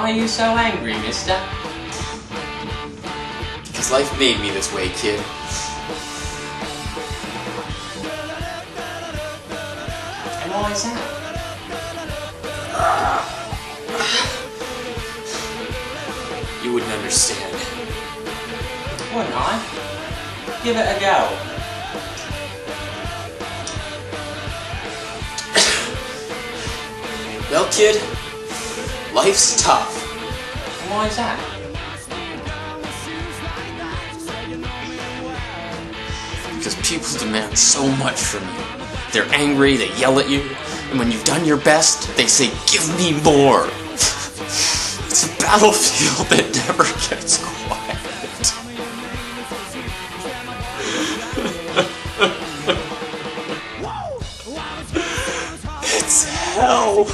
Why are you so angry, mister? Because life made me this way, kid. And why is that? You wouldn't understand. Wouldn't I? Give it a go. Well, kid, life's tough. And why is that? Because people demand so much from you. They're angry, they yell at you, and when you've done your best, they say, "Give me more." It's a battlefield that never gets quiet. It's hell.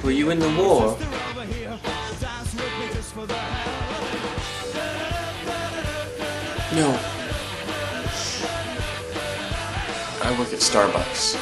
Were you in the war? No. I work at Starbucks.